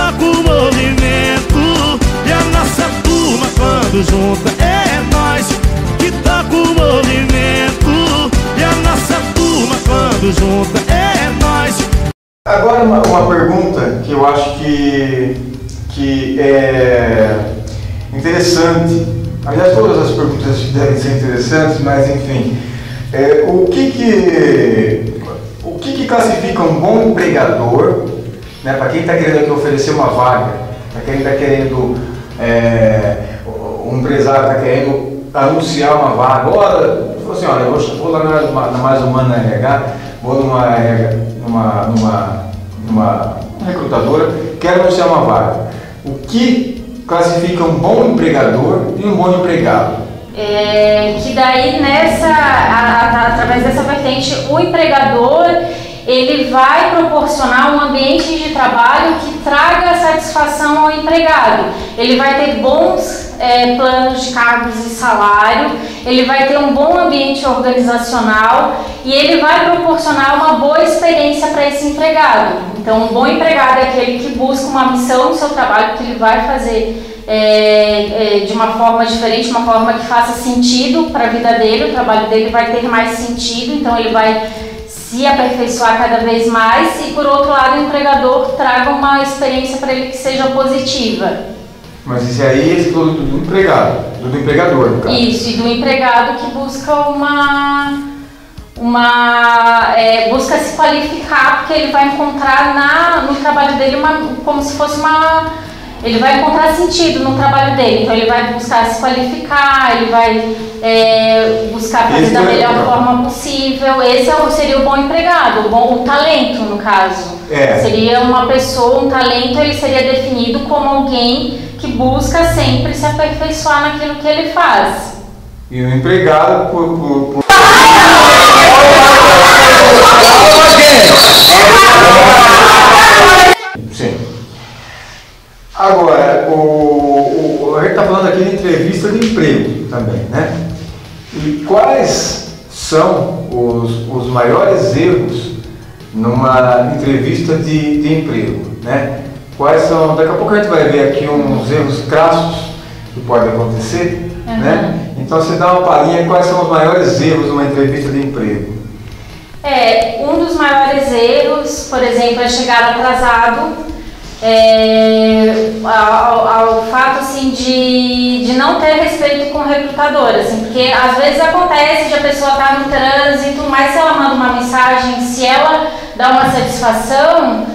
toca o movimento. E a nossa turma quando junta é nós que toca o movimento. E a nossa turma quando junta é nós. Agora uma pergunta que eu acho que é interessante. Aliás, todas as perguntas devem ser interessantes, mas enfim. O que classifica um bom empregador, né, para quem está querendo aqui oferecer uma vaga, para quem está querendo, um empresário está querendo anunciar uma vaga, falou assim, olha, eu vou lá na Mais Humana RH, vou numa recrutadora, quero anunciar uma vaga. O que classifica um bom empregador e um bom empregado? Que daí através dessa vertente, o empregador ele vai proporcionar um ambiente de trabalho que traga satisfação ao empregado. Ele vai ter bons planos de cargos e salário, ele vai ter um bom ambiente organizacional e ele vai proporcionar uma boa experiência para esse empregado. Então, um bom empregado é aquele que busca uma missão no seu trabalho, que ele vai fazer de uma forma diferente, uma forma que faça sentido para a vida dele, o trabalho dele vai ter mais sentido, então ele vai se aperfeiçoar cada vez mais e, por outro lado, o empregador traga uma experiência para ele que seja positiva. Mas isso aí é esse produto do empregado, do empregador, no caso. Isso, e do empregado que busca busca se qualificar, porque ele vai encontrar no trabalho dele como se fosse ele vai encontrar sentido no trabalho dele, então ele vai buscar se qualificar, ele vai buscar fazer da melhor forma possível. Esse seria o bom empregado, o talento, no caso. Seria uma pessoa, um talento, ele seria definido como alguém que busca sempre se aperfeiçoar naquilo que ele faz. E o empregado Sim. Agora, a gente está falando aqui de entrevista de emprego também, né? E quais são os maiores erros numa entrevista de emprego, né? Quais são, daqui a pouco a gente vai ver aqui uns erros crassos que podem acontecer, né? Então você dá uma palhinha quais são os maiores erros numa entrevista de emprego. Um dos maiores erros, por exemplo, é chegar atrasado. Ao fato assim, de não ter respeito com o recrutador, assim, porque às vezes acontece de a pessoa estar no trânsito, mas se ela manda uma mensagem, se ela dá uma satisfação,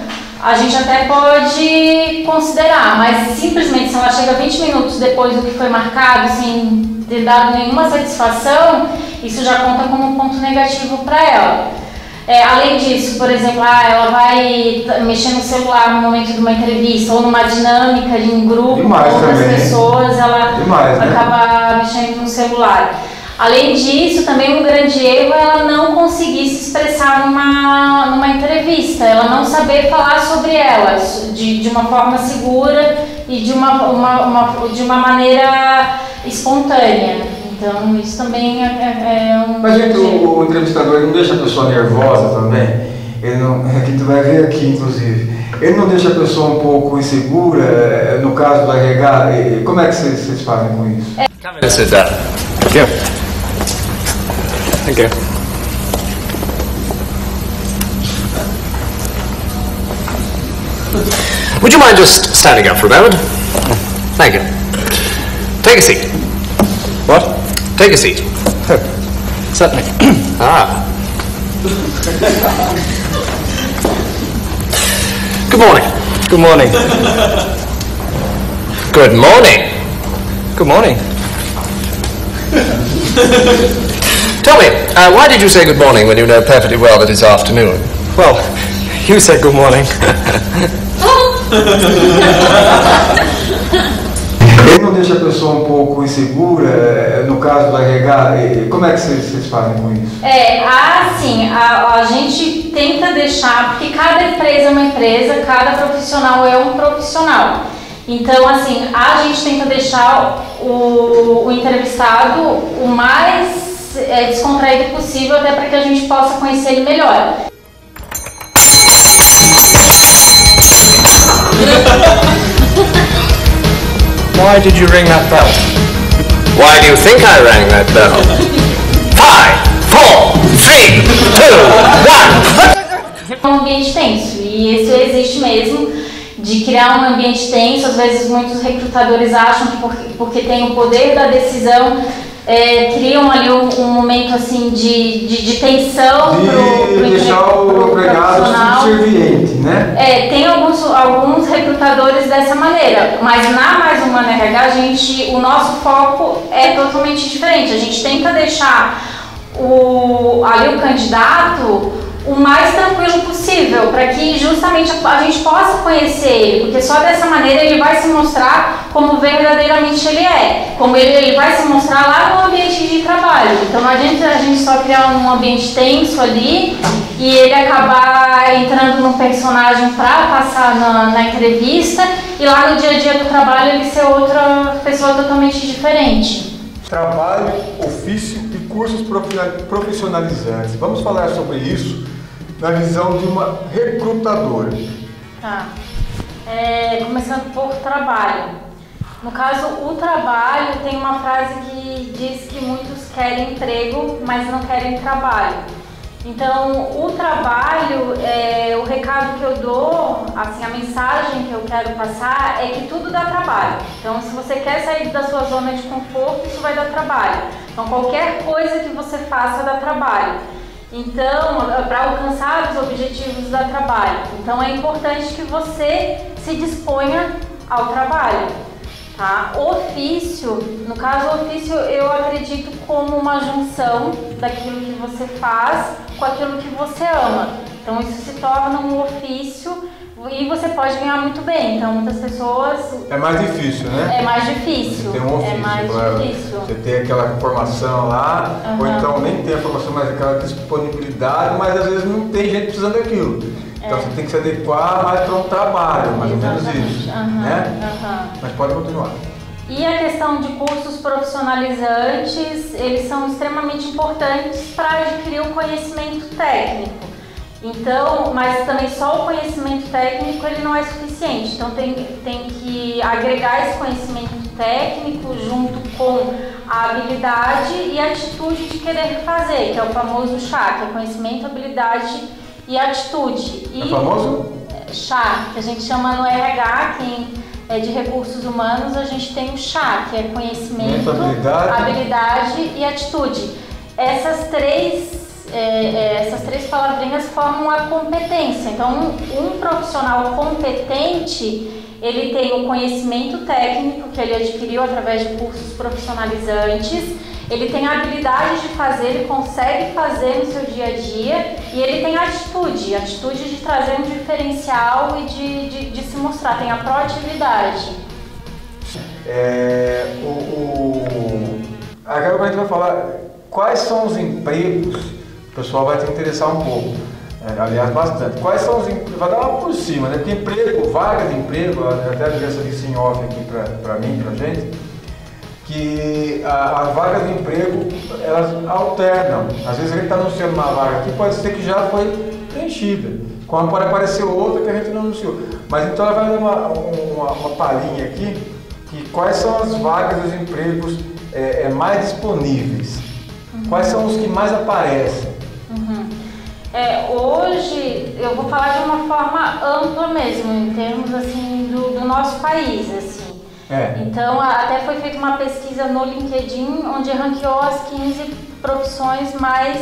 a gente até pode considerar, mas simplesmente se ela chega 20 minutos depois do que foi marcado, sem ter dado nenhuma satisfação, isso já conta como um ponto negativo para ela. Além disso, por exemplo, ela vai mexer no celular no momento de uma entrevista ou numa dinâmica de um grupo com outras pessoas, ela acaba mexendo no celular. Além disso, também um grande erro é ela não conseguir se expressar numa entrevista, ela não saber falar sobre ela de uma forma segura e de uma maneira espontânea. Então, isso também Mas, gente, o entrevistador não deixa a pessoa nervosa também? Ele não, que tu vai ver aqui, inclusive. Ele não deixa a pessoa um pouco insegura, no caso do RH? Como é que vocês fazem com isso? Come and sit down. Thank you. Thank you. Would you mind just standing up for a moment? Thank you. Take a seat. What? Take a seat. Oh, certainly. Good morning. Good morning. Good morning. Good morning. Tell me, why did you say good morning when you know perfectly well that it's afternoon? Well, you said good morning. Ele não deixa a pessoa um pouco insegura, no caso do RH? Como é que vocês fazem com isso? A gente tenta deixar, porque cada empresa é uma empresa, cada profissional é um profissional. Então, assim, a gente tenta deixar o entrevistado o mais descontraído possível, até para que a gente possa conhecer ele melhor. why did you ring that bell? Why do you think I rang that bell? 5, 4, 3, 2, 1. Um ambiente tenso, e isso existe mesmo, de criar um ambiente tenso. Às vezes muitos recrutadores acham que porque tem o poder da decisão, criam ali um momento assim de tensão de deixar o empregado subserviente, né? Tem alguns recrutadores dessa maneira, mas na Mais Humana RH o nosso foco é totalmente diferente. A gente tenta deixar o candidato o mais tranquilo possível, para que justamente a gente possa conhecer ele, porque só dessa maneira ele vai se mostrar como verdadeiramente ele é, como ele vai se mostrar lá no ambiente de trabalho. Então não adianta a gente só criar um ambiente tenso ali e ele acabar entrando num personagem para passar na entrevista e lá no dia a dia do trabalho ele ser outra pessoa totalmente diferente. Trabalho, ofício e cursos profissionalizantes. Vamos falar sobre isso na visão de uma recrutadora. Tá. Começando por trabalho. No caso, o trabalho tem uma frase que diz que muitos querem emprego, mas não querem trabalho. Então, o trabalho, o recado que eu dou, assim, a mensagem que eu quero passar é que tudo dá trabalho. Então, se você quer sair da sua zona de conforto, isso vai dar trabalho. Então, qualquer coisa que você faça dá trabalho. Então, para alcançar os objetivos dá trabalho. Então, é importante que você se disponha ao trabalho. Tá? Ofício, no caso, ofício eu acredito como uma junção daquilo que você faz com aquilo que você ama. Então isso se torna um ofício e você pode ganhar muito bem. Então muitas pessoas... É mais difícil, né? É mais difícil. Você tem um ofício, é mais difícil. Você tem aquela formação lá, ou então nem tem a formação, mas aquela disponibilidade, mas às vezes não tem gente precisando daquilo. Então você tem que se adequar mais para um trabalho, mais ou menos isso, né? Mas pode continuar. E a questão de cursos profissionalizantes, eles são extremamente importantes para adquirir o conhecimento técnico. Então, mas também só o conhecimento técnico ele não é suficiente. Então tem que agregar esse conhecimento técnico junto com a habilidade e a atitude de querer fazer, que é o famoso CHA, que é conhecimento, habilidade e atitude. É famoso? CHA, que a gente chama no RH, quem é de recursos humanos, a gente tem o CHA, que é conhecimento, habilidade e atitude. Essas três palavrinhas formam a competência. Então, um profissional competente, ele tem o conhecimento técnico que ele adquiriu através de cursos profissionalizantes, ele tem a habilidade de fazer, ele consegue fazer no seu dia a dia e ele tem a atitude de trazer um diferencial e de se mostrar, tem a proatividade. Agora a gente vai falar quais são os empregos, o pessoal vai te interessar um pouco, aliás bastante, quais são os empregos, vai dar uma por cima, né? Tem emprego, vaga de emprego, até a direção disse em off aqui pra mim, pra gente, que as vagas de emprego, elas alternam. Às vezes a gente está anunciando uma vaga aqui, pode ser que já foi preenchida, como pode aparecer outra que a gente não anunciou. Mas então ela vai dar uma palhinha aqui, que quais são as vagas dos empregos mais disponíveis, quais são os que mais aparecem. Hoje eu vou falar de uma forma ampla mesmo, em termos assim, do nosso país. Assim. Então, até foi feita uma pesquisa no LinkedIn, onde ranqueou as 15 profissões mais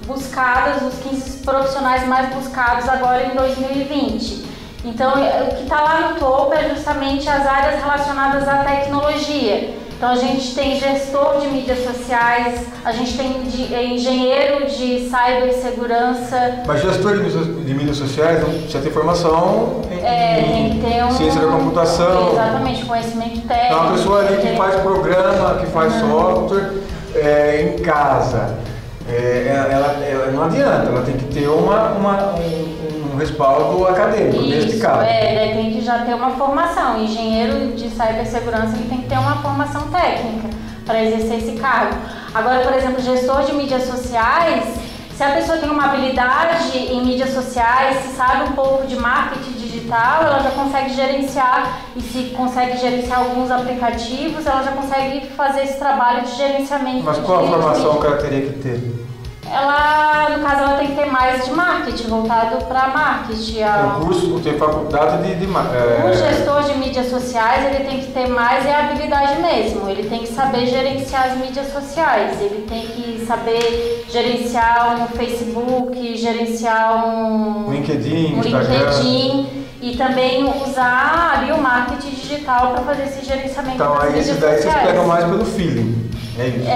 buscadas, os 15 profissionais mais buscados agora em 2020. Então, o que está lá no topo é justamente as áreas relacionadas à tecnologia. Então, a gente tem gestor de mídias sociais, a gente tem engenheiro de cibersegurança. Mas gestor de mídias sociais precisa ter formação tem que ter ciência da computação. Exatamente, conhecimento técnico. Então, uma pessoa ali que faz programa, que faz software em casa, ela não adianta, ela tem que ter um respaldo acadêmico, neste caso. Tem que já ter uma formação. Engenheiro de cibersegurança ele tem que ter uma formação técnica para exercer esse cargo. Agora, por exemplo, gestor de mídias sociais, se a pessoa tem uma habilidade em mídias sociais, se sabe um pouco de marketing digital, digital, ela já consegue gerenciar, e se consegue gerenciar alguns aplicativos, ela já consegue fazer esse trabalho de gerenciamento. Mas qual a formação que ela teria que ter? Ela, no caso, ela tem que ter mais de marketing, voltado para marketing. Tem curso, tem faculdade de O gestor de mídias sociais, ele tem que ter mais habilidade mesmo. Ele tem que saber gerenciar as mídias sociais. Ele tem que saber gerenciar um Facebook, gerenciar um LinkedIn, e também usar ali o marketing digital para fazer esse gerenciamento então, das mídias sociais. Então, aí esses daí vocês pegam mais pelo feeling. É isso.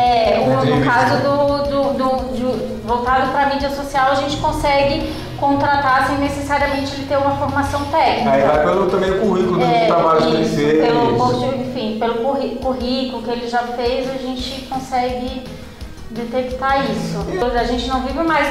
No caso voltado para a mídia social, a gente consegue contratar sem necessariamente ele ter uma formação técnica. Aí vai também o currículo dos trabalhos que ele fez. Pelo currículo que ele já fez, a gente consegue detectar isso. A gente não vive mais,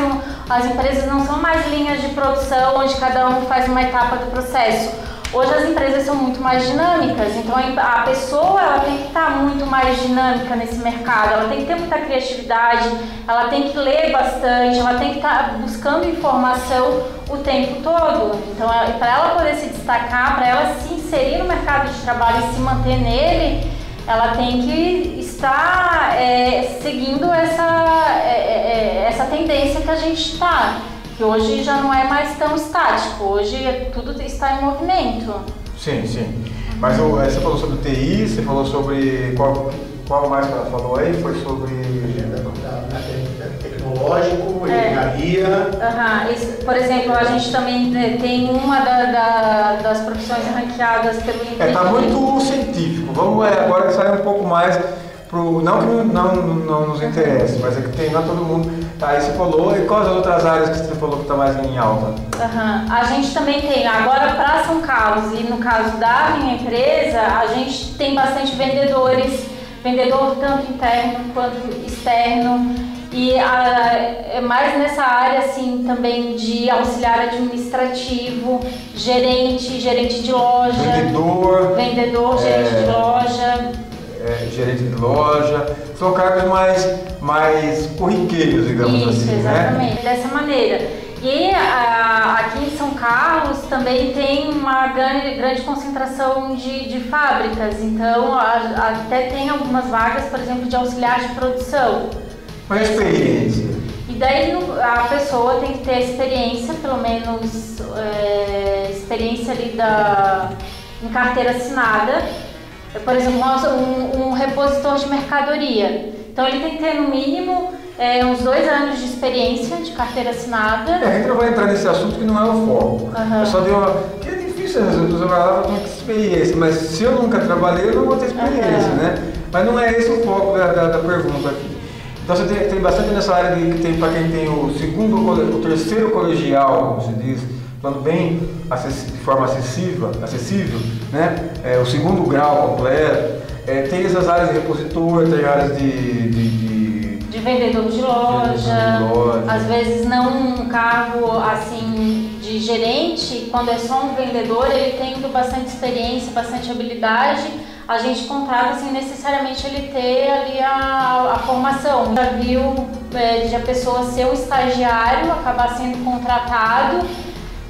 as empresas não são mais linhas de produção onde cada um faz uma etapa do processo. Hoje as empresas são muito mais dinâmicas, então a pessoa ela tem que estar muito mais dinâmica nesse mercado, ela tem que ter muita criatividade, ela tem que ler bastante, ela tem que estar buscando informação o tempo todo. Então, para ela poder se destacar, para ela se inserir no mercado de trabalho e se manter nele, ela tem que estar seguindo essa tendência que a gente está. Que hoje já não é mais tão estático, hoje tudo está em movimento. Sim, sim. Mas você falou sobre TI, você falou sobre qual mais que ela falou aí? Foi sobre tecnológico, engenharia. Por exemplo, a gente também tem uma das profissões ranqueadas pelo LinkedIn. Está muito científico. Vamos agora sair um pouco mais não que não nos interesse, mas é que tem, não é todo mundo. Aí você falou, e quais as outras áreas que você falou que está mais em alta? A gente também tem, agora para São Carlos, e no caso da minha empresa, a gente tem bastante vendedor tanto interno quanto externo, e mais nessa área assim também de auxiliar administrativo, gerente de loja, vendedor, gerente de loja. Gerente de loja, são cargos mais corriqueiros, digamos assim, exatamente, né? Dessa maneira. E aqui em São Carlos também tem uma grande concentração de fábricas, então até tem algumas vagas, por exemplo, de auxiliar de produção. Qual é a experiência? E daí a pessoa tem que ter experiência, pelo menos experiência ali em carteira assinada. Por exemplo, um repositor de mercadoria. Então ele tem que ter no mínimo uns 2 anos de experiência de carteira assinada. A gente não vai entrar nesse assunto que não é o foco. Eu só dei que é difícil, você vai lá para ter experiência, mas se eu nunca trabalhei, eu não vou ter experiência, né? Mas não é esse o foco da pergunta aqui. Então você tem bastante nessa área que tem para quem tem o terceiro colegial, como se diz, falando bem de forma acessível, né? O segundo grau completo, tem essas áreas de repositor, tem áreas de vendedor de loja, às vezes não um cargo assim de gerente, quando é só um vendedor, ele tendo bastante experiência, bastante habilidade, a gente contrata sem necessariamente ele ter ali a formação. Já viu de a pessoa ser um estagiário, acabar sendo contratado,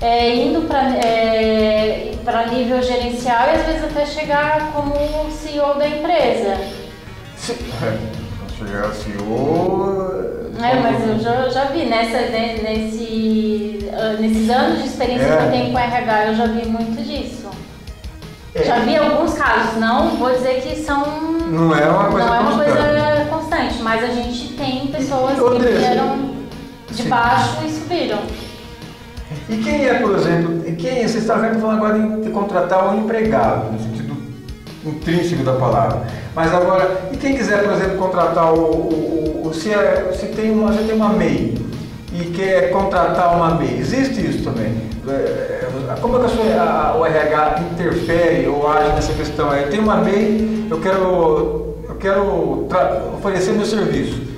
indo para nível gerencial e às vezes até chegar como CEO da empresa. Chegar CEO... mas eu já vi nesses anos de experiência que eu tenho com RH, eu já vi muito disso. Já vi alguns casos, não vou dizer que não é uma coisa constante, mas a gente tem pessoas que vieram de baixo e subiram. E quem por exemplo, você está falando agora de contratar um empregado, no sentido intrínseco da palavra, mas agora, e quem quiser, por exemplo, contratar se tem uma MEI e quer contratar uma MEI, existe isso também? Como é que o RH interfere ou age nessa questão aí? Tem uma MEI, eu quero oferecer meu serviço.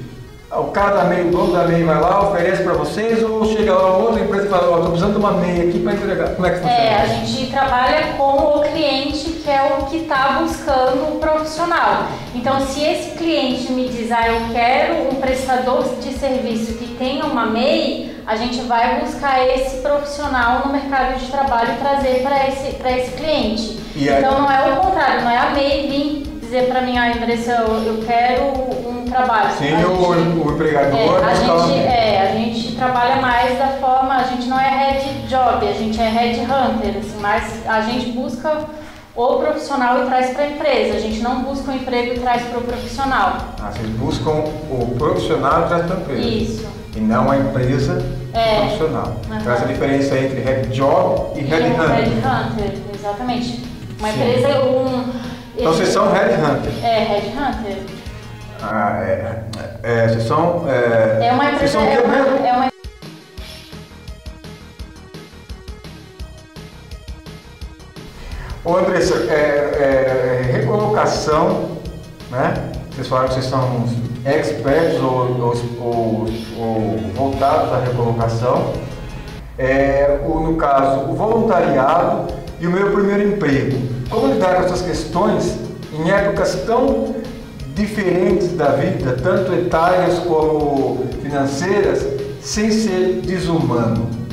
O cara da MEI, o dono da MEI vai lá, oferece para vocês, ou chega lá outra empresa e fala, estou precisando de uma MEI aqui para entregar. Como é que funciona? A gente trabalha com o cliente, que é o que está buscando um profissional. Então, se esse cliente me diz, eu quero um prestador de serviço que tenha uma MEI, a gente vai buscar esse profissional no mercado de trabalho e trazer para esse cliente. Então, não é o contrário, não é a MEI vir dizer para mim, Andressa, eu quero um trabalho. Sim, o empregador. A gente trabalha mais da forma, a gente não é head job, a gente é head hunter, assim, mas a gente busca o profissional e traz para a empresa. A gente não busca o emprego e traz para o profissional. Vocês buscam o profissional e traz para a empresa. Isso. E não a empresa profissional. Então essa diferença entre head job e head hunter. Head hunter, exatamente. Uma empresa Então vocês são head hunter. Head hunter. Vocês são. É uma empresa. Vocês são Ô Andressa, recolocação, né? Vocês falaram que vocês são experts ou voltados à recolocação. No caso, o voluntariado e o meu primeiro emprego. Como lidar com essas questões em épocas tão diferentes da vida, tanto etárias como financeiras, sem ser desumano?